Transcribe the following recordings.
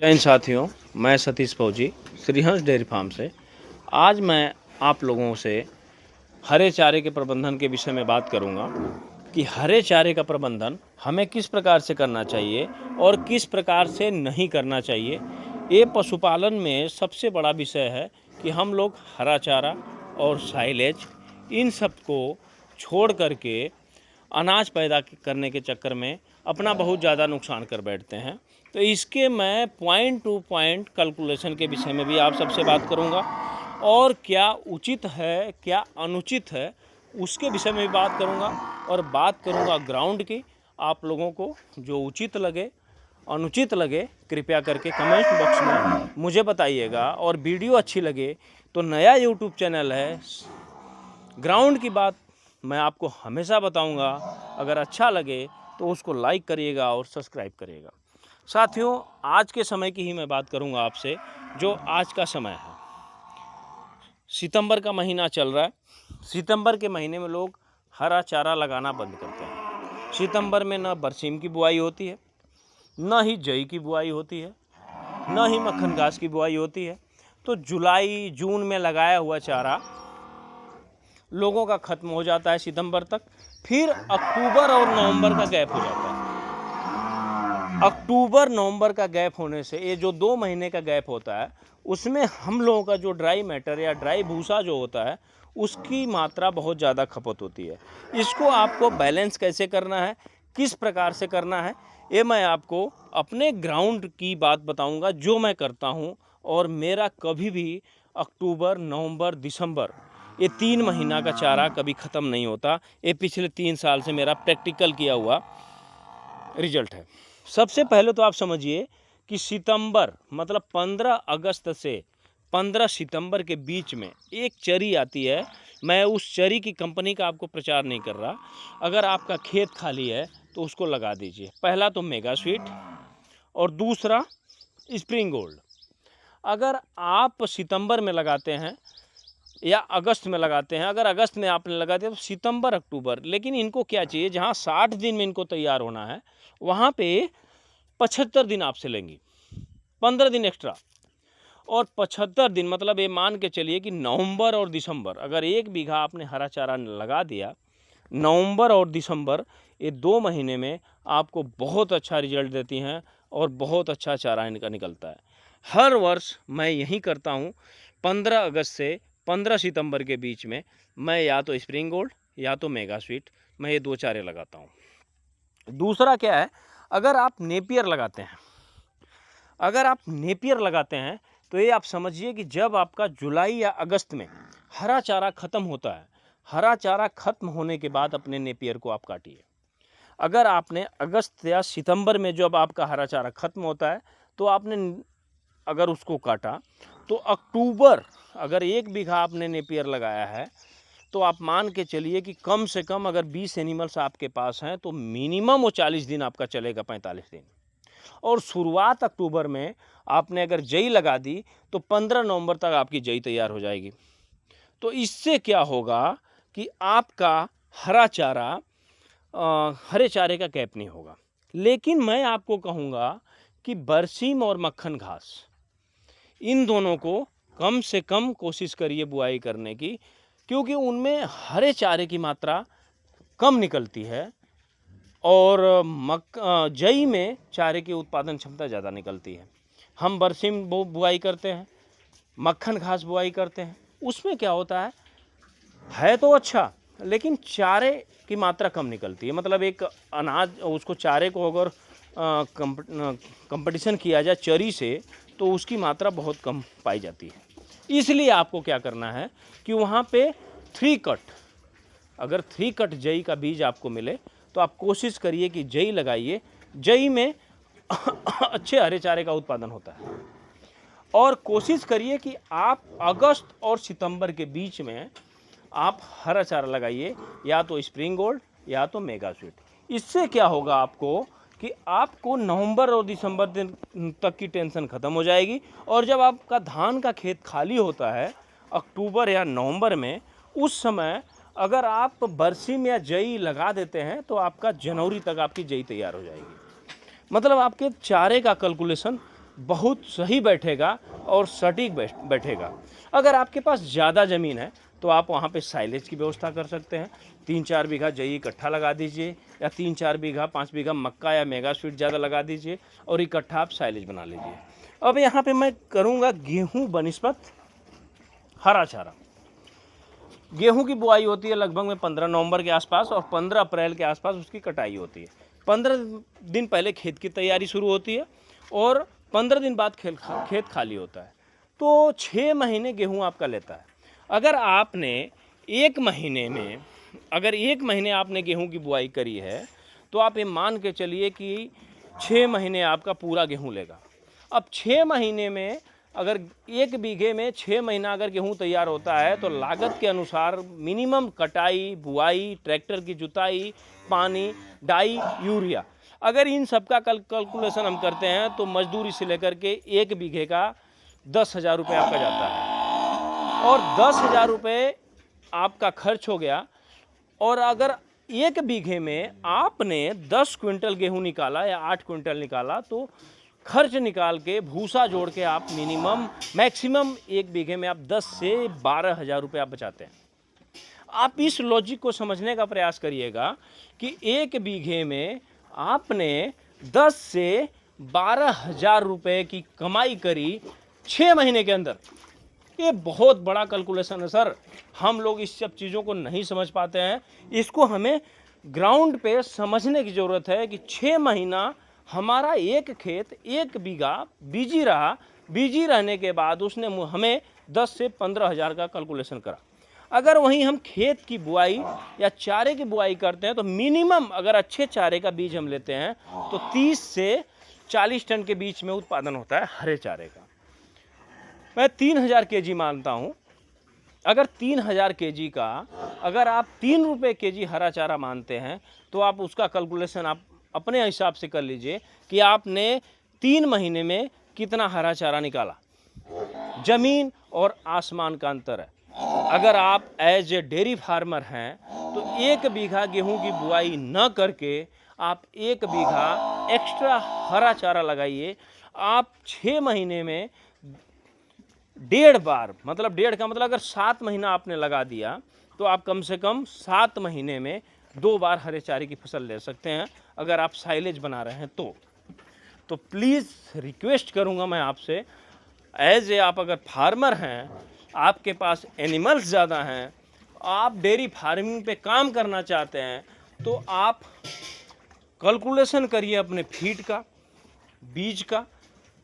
जय हिंद साथियों, मैं सतीश फौजी श्रीहंस डेयरी फार्म से। आज मैं आप लोगों से हरे चारे के प्रबंधन के विषय में बात करूंगा कि हरे चारे का प्रबंधन हमें किस प्रकार से करना चाहिए और किस प्रकार से नहीं करना चाहिए। ये पशुपालन में सबसे बड़ा विषय है कि हम लोग हरा चारा और साइलेज इन सब को छोड़ करके अनाज पैदा करने के चक्कर में अपना बहुत ज़्यादा नुकसान कर बैठते हैं। तो इसके मैं पॉइंट टू पॉइंट कैलकुलेशन के विषय में भी आप सबसे बात करूंगा और क्या उचित है क्या अनुचित है उसके विषय में भी बात करूंगा और बात करूंगा ग्राउंड की। आप लोगों को जो उचित लगे अनुचित लगे कृपया करके कमेंट बॉक्स में मुझे बताइएगा। और वीडियो अच्छी लगे तो नया यूट्यूब चैनल है, ग्राउंड की बात मैं आपको हमेशा बताऊंगा। अगर अच्छा लगे तो उसको लाइक करिएगा और सब्सक्राइब करिएगा। साथियों, आज के समय की ही मैं बात करूंगा आपसे। जो आज का समय है, सितंबर का महीना चल रहा है। सितंबर के महीने में लोग हरा चारा लगाना बंद करते हैं। सितंबर में न बरसीम की बुआई होती है, न ही जई की बुआई होती है, न ही मक्खन घास की बुआई होती है। तो जुलाई जून में लगाया हुआ चारा लोगों का ख़त्म हो जाता है सितंबर तक। फिर अक्टूबर और नवंबर का गैप हो जाता है। अक्टूबर नवंबर का गैप होने से ये जो 2 महीने का गैप होता है उसमें हम लोगों का जो ड्राई मैटर या ड्राई भूसा जो होता है उसकी मात्रा बहुत ज़्यादा खपत होती है। इसको आपको बैलेंस कैसे करना है, किस प्रकार से करना है, ये मैं आपको अपने ग्राउंड की बात बताऊंगा जो मैं करता हूं। और मेरा कभी भी अक्टूबर नवंबर दिसंबर ये 3 महीना का चारा कभी ख़त्म नहीं होता। ये पिछले 3 साल से मेरा प्रैक्टिकल किया हुआ रिजल्ट है। सबसे पहले तो आप समझिए कि सितंबर मतलब 15 अगस्त से 15 सितंबर के बीच में एक चरी आती है। मैं उस चरी की कंपनी का आपको प्रचार नहीं कर रहा। अगर आपका खेत खाली है तो उसको लगा दीजिए। पहला तो मेगा स्वीट और दूसरा स्प्रिंग गोल्ड। अगर आप सितंबर में लगाते हैं या अगस्त में लगाते हैं, अगर अगस्त में आपने लगा दिया तो सितंबर अक्टूबर, लेकिन इनको क्या चाहिए, जहाँ 60 दिन में इनको तैयार होना है वहाँ पे 75 दिन आपसे लेंगी, 15 दिन एक्स्ट्रा। और 75 दिन मतलब ये मान के चलिए कि नवंबर और दिसंबर, अगर 1 बीघा आपने हरा चारा लगा दिया नवंबर और दिसंबर, ये 2 महीने में आपको बहुत अच्छा रिजल्ट देती हैं और बहुत अच्छा चारा इनका निकलता है। हर वर्ष मैं यही करता हूँ। 15 अगस्त से 15 सितंबर के बीच में मैं या तो स्प्रिंग गोल्ड या तो मेगा स्वीट, मैं ये 2 चारे लगाता हूँ। दूसरा क्या है, अगर आप नेपियर लगाते हैं, अगर आप नेपियर लगाते हैं तो ये आप समझिए कि जब आपका जुलाई या अगस्त में हरा चारा ख़त्म होता है, हरा चारा ख़त्म होने के बाद अपने नेपियर को आप काटिए। अगर आपने अगस्त या सितंबर में जब आपका हरा चारा ख़त्म होता है तो आपने अगर उसको काटा तो अक्टूबर, अगर 1 बीघा आपने नेपियर लगाया है तो आप मान के चलिए कि कम से कम अगर 20 एनिमल्स आपके पास हैं तो मिनिमम वो 40 दिन आपका चलेगा, 45 दिन। और शुरुआत अक्टूबर में आपने अगर जई लगा दी तो 15 नवंबर तक आपकी जई तैयार हो जाएगी। तो इससे क्या होगा कि आपका हरा चारा हरे चारे का गैप नहीं होगा। लेकिन मैं आपको कहूँगा कि बरसीम और मक्खन घास इन दोनों को कम से कम कोशिश करिए बुआई करने की, क्योंकि उनमें हरे चारे की मात्रा कम निकलती है और जई में चारे की उत्पादन क्षमता ज़्यादा निकलती है। हम बरसीम बुआई करते हैं, मक्खन घास बुआई करते हैं, उसमें क्या होता है तो अच्छा, लेकिन चारे की मात्रा कम निकलती है। मतलब एक अनाज उसको चारे को अगर कंपटीशन किया जाए चरी से तो उसकी मात्रा बहुत कम पाई जाती है। इसलिए आपको क्या करना है कि वहाँ पे 3 कट, अगर 3 कट जई का बीज आपको मिले तो आप कोशिश करिए कि जई लगाइए। जई में अच्छे हरे चारे का उत्पादन होता है। और कोशिश करिए कि आप अगस्त और सितंबर के बीच में आप हरा चारा लगाइए, या तो स्प्रिंग गोल्ड या तो मेगा स्वीट। इससे क्या होगा आपको कि आपको नवंबर और दिसंबर दिन तक की टेंशन ख़त्म हो जाएगी। और जब आपका धान का खेत खाली होता है अक्टूबर या नवंबर में, उस समय अगर आप बरसीम या जई लगा देते हैं तो आपका जनवरी तक आपकी जई तैयार हो जाएगी। मतलब आपके चारे का कैलकुलेशन बहुत सही बैठेगा और सटीक बैठेगा। अगर आपके पास ज़्यादा ज़मीन है तो आप वहाँ पे साइलेज की व्यवस्था कर सकते हैं। 3-4 बीघा जई इकट्ठा लगा दीजिए, या 3-4 बीघा 5 बीघा मक्का या मेगा स्वीट ज़्यादा लगा दीजिए और इकट्ठा आप साइलेज बना लीजिए। अब यहाँ पे मैं करूँगा गेहूँ बनिस्पत हरा चारा। गेहूं की बुआई होती है लगभग में 15 नवंबर के आसपास और 15 अप्रैल के आसपास उसकी कटाई होती है। 15 दिन पहले खेत की तैयारी शुरू होती है और 15 दिन बाद खेत खाली होता है। तो 6 महीने गेहूं आपका लेता है। अगर आपने एक महीने आपने गेहूं की बुआई करी है तो आप ये मान के चलिए कि 6 महीने आपका पूरा गेहूं लेगा। अब 6 महीने में अगर 1 बीघे में 6 महीना अगर गेहूं तैयार होता है तो लागत के अनुसार मिनिमम कटाई, बुआई, ट्रैक्टर की जुताई, पानी, डाई, यूरिया, अगर इन सब का कैलकुलेशन हम करते हैं तो मजदूरी से लेकर के 1 बीघे का 10,000 रुपये आपका जाता है और 10,000 रुपये आपका खर्च हो गया। और अगर 1 बीघे में आपने 10 क्विंटल गेहूं निकाला या 8 क्विंटल निकाला तो खर्च निकाल के भूसा जोड़ के आप मैक्सिमम 1 बीघे में आप 10 से 12,000 रुपये आप बचाते हैं। आप इस लॉजिक को समझने का प्रयास करिएगा कि 1 बीघे में आपने 10 से 12,000 रुपये की कमाई करी 6 महीने के अंदर। ये बहुत बड़ा कैलकुलेशन है सर। हम लोग इस सब चीज़ों को नहीं समझ पाते हैं। इसको हमें ग्राउंड पे समझने की ज़रूरत है कि 6 महीना हमारा एक खेत 1 बीघा बीजी रहने के बाद उसने हमें 10 से 15,000 का कैलकुलेशन करा। अगर वहीं हम खेत की बुआई या चारे की बुआई करते हैं तो मिनिमम अगर अच्छे चारे का बीज हम लेते हैं तो 30 से 40 टन के बीच में उत्पादन होता है हरे चारे का। मैं 3,000 केजी मानता हूँ। अगर 3,000 केजी का अगर आप 3 रुपये केजी हरा चारा मानते हैं तो आप उसका कैलकुलेशन आप अपने हिसाब से कर लीजिए कि आपने 3 महीने में कितना हरा चारा निकाला। ज़मीन और आसमान का अंतर है। अगर आप एज ए डेयरी फार्मर हैं तो 1 बीघा गेहूं की बुआई न करके आप 1 बीघा एक्स्ट्रा हरा चारा लगाइए। आप 6 महीने में 1.5 बार, मतलब 1.5 का मतलब अगर 7 महीना आपने लगा दिया तो आप कम से कम 7 महीने में 2 बार हरे चारे की फसल ले सकते हैं अगर आप साइलेज बना रहे हैं तो प्लीज़ रिक्वेस्ट करूंगा मैं आपसे, एज ए आप अगर फार्मर हैं, आपके पास एनिमल्स ज़्यादा हैं, आप डेयरी फार्मिंग पे काम करना चाहते हैं तो आप कैलकुलेशन करिए अपने फीड का, बीज का,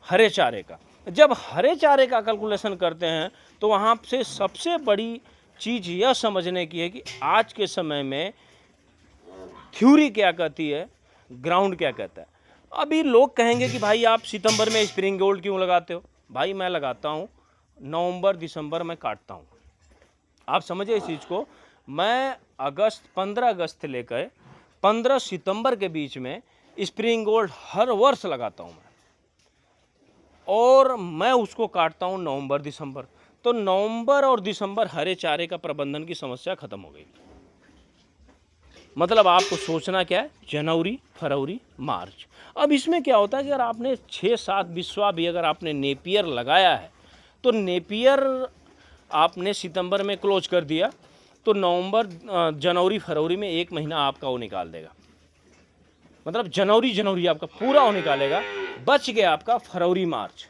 हरे चारे का। जब हरे चारे का कैलकुलेशन करते हैं तो वहाँ से सबसे बड़ी चीज़ यह समझने की है कि आज के समय में थ्योरी क्या कहती है, ग्राउंड क्या कहता है। अभी लोग कहेंगे कि भाई आप सितंबर में स्प्रिंग गोल्ड क्यों लगाते हो। भाई मैं लगाता हूँ नवंबर दिसंबर में काटता हूँ। आप समझिए इस चीज़ को। मैं 15 अगस्त से लेकर 15 सितंबर के बीच में स्प्रिंग गोल्ड हर वर्ष लगाता हूँ मैं, और मैं उसको काटता हूँ नवंबर दिसंबर। तो नवंबर और दिसंबर हरे चारे का प्रबंधन की समस्या खत्म हो गई। मतलब आपको सोचना क्या है, जनवरी, फरवरी, मार्च। अब इसमें क्या होता है कि अगर आपने 6-7 बिस्वा भी अगर आपने नेपियर लगाया है तो नेपियर आपने सितंबर में क्लोज कर दिया तो नवंबर, जनवरी, फरवरी में 1 महीना आपका वो निकाल देगा। मतलब जनवरी आपका पूरा वो निकालेगा। बच गया आपका फरवरी, मार्च।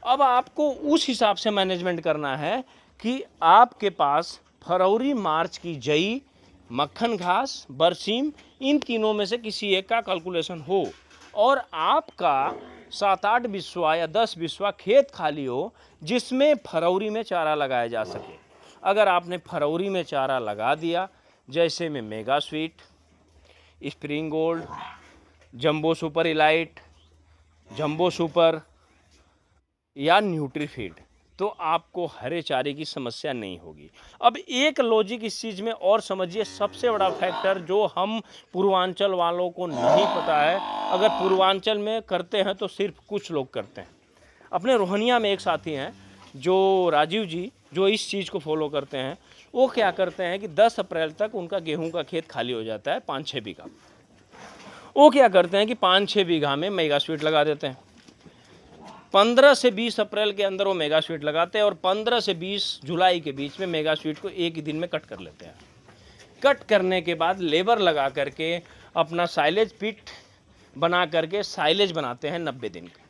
अब आपको उस हिसाब से मैनेजमेंट करना है कि आपके पास फरवरी, मार्च की जई, मक्खन घास, बरसीम, इन तीनों में से किसी एक का कैलकुलेशन हो और आपका 7-8 बिस्वा या 10 बिस्वा खेत खाली हो जिसमें फरवरी में चारा लगाया जा सके। अगर आपने फरवरी में चारा लगा दिया, जैसे में mega sweet, spring gold, jumbo super elite, jumbo super या न्यूट्रीफीड, तो आपको हरे चारे की समस्या नहीं होगी। अब एक लॉजिक इस चीज़ में और समझिए, सबसे बड़ा फैक्टर जो हम पूर्वांचल वालों को नहीं पता है, अगर पूर्वांचल में करते हैं तो सिर्फ कुछ लोग करते हैं। अपने रोहनिया में एक साथी हैं जो राजीव जी, जो इस चीज़ को फॉलो करते हैं। वो क्या करते हैं कि 10 अप्रैल तक उनका गेहूं का खेत खाली हो जाता है 5-6 बीघा। वो क्या करते हैं कि 5-6 बीघा में मेगा स्वीट लगा देते हैं। 15 से 20 अप्रैल के अंदर वो मेगा स्वीट लगाते हैं और 15 से 20 जुलाई के बीच में मेगा स्वीट को एक ही दिन में कट कर लेते हैं। कट करने के बाद लेबर लगा करके अपना साइलेज पिट बना करके साइलेज बनाते हैं 90 दिन का।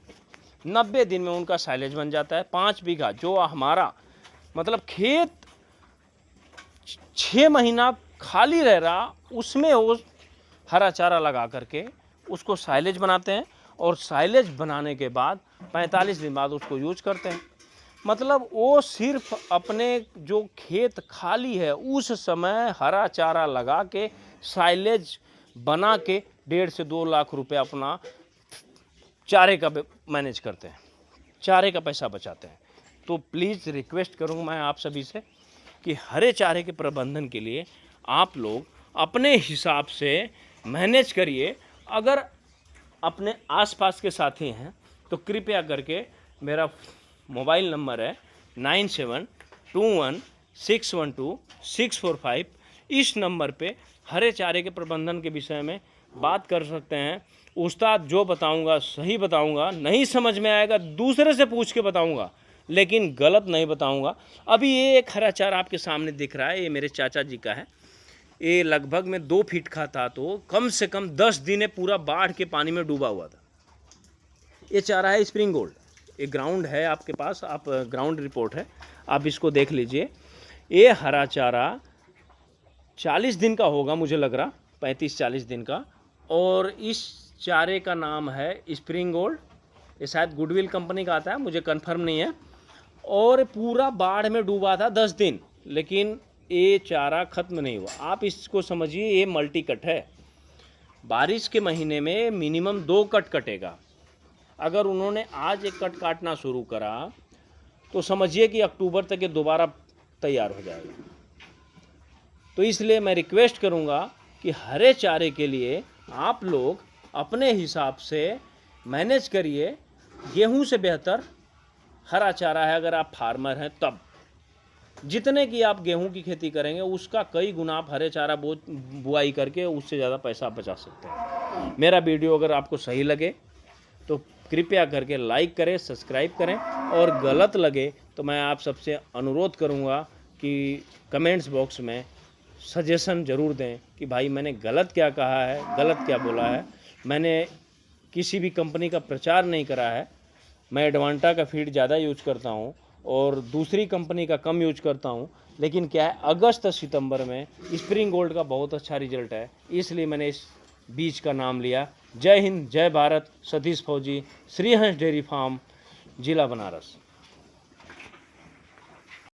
90 दिन में उनका साइलेज बन जाता है। 5 बीघा जो हमारा मतलब खेत 6 महीना खाली रह रहा, उसमें वो हरा चारा लगा करके उसको साइलेज बनाते हैं और साइलेज बनाने के बाद 45 दिन बाद उसको यूज करते हैं। मतलब वो सिर्फ अपने जो खेत खाली है उस समय हरा चारा लगा के साइलेज बना के 1.5 से 2 लाख रुपए अपना चारे का मैनेज करते हैं, चारे का पैसा बचाते हैं। तो प्लीज़ रिक्वेस्ट करूँगा मैं आप सभी से कि हरे चारे के प्रबंधन के लिए आप लोग अपने हिसाब से मैनेज करिए। अगर अपने आसपास के साथी हैं तो कृपया करके मेरा मोबाइल नंबर है 9721612645। इस नंबर पे हरे चारे के प्रबंधन के विषय में बात कर सकते हैं। उस्ताद जो बताऊंगा सही बताऊंगा, नहीं समझ में आएगा दूसरे से पूछ के बताऊंगा, लेकिन गलत नहीं बताऊंगा। अभी ये एक हरा चारा आपके सामने दिख रहा है, ये मेरे चाचा जी का है। ये लगभग में 2 फीट का था, तो कम से कम 10 दिन पूरा बाढ़ के पानी में डूबा हुआ था। ये चारा है स्प्रिंग गोल्ड। ये ग्राउंड है आपके पास, आप ग्राउंड रिपोर्ट है, आप इसको देख लीजिए। ये हरा चारा 40 दिन का होगा मुझे लग रहा, 35-40 दिन का। और इस चारे का नाम है स्प्रिंग गोल्ड। ये शायद गुडविल कंपनी का आता है, मुझे कंफर्म नहीं है। और पूरा बाढ़ में डूबा था 10 दिन, लेकिन ये चारा ख़त्म नहीं हुआ। आप इसको समझिए, ये मल्टी कट है। बारिश के महीने में मिनिमम 2 कट कटेगा। अगर उन्होंने आज एक कट काटना शुरू करा तो समझिए कि अक्टूबर तक ये दोबारा तैयार हो जाएगा। तो इसलिए मैं रिक्वेस्ट करूंगा कि हरे चारे के लिए आप लोग अपने हिसाब से मैनेज करिए। गेहूं से बेहतर हरा चारा है। अगर आप फार्मर हैं तब जितने की आप गेहूं की खेती करेंगे उसका कई गुना आप हरे चारा बुआई करके उससे ज़्यादा पैसा आप बचा सकते हैं। मेरा वीडियो अगर आपको सही लगे तो कृपया करके लाइक करें, सब्सक्राइब करें, और गलत लगे तो मैं आप सबसे अनुरोध करूंगा कि कमेंट्स बॉक्स में सजेशन ज़रूर दें कि भाई मैंने गलत क्या कहा है, गलत क्या बोला है। मैंने किसी भी कंपनी का प्रचार नहीं करा है। मैं एडवांटा का फीड ज़्यादा यूज करता हूँ और दूसरी कंपनी का कम यूज करता हूँ, लेकिन क्या है अगस्त सितंबर में स्प्रिंग गोल्ड का बहुत अच्छा रिजल्ट है, इसलिए मैंने इस बीज का नाम लिया। जय हिंद, जय भारत। सतीश फौजी, श्रीहंस डेयरी फार्म, जिला बनारस।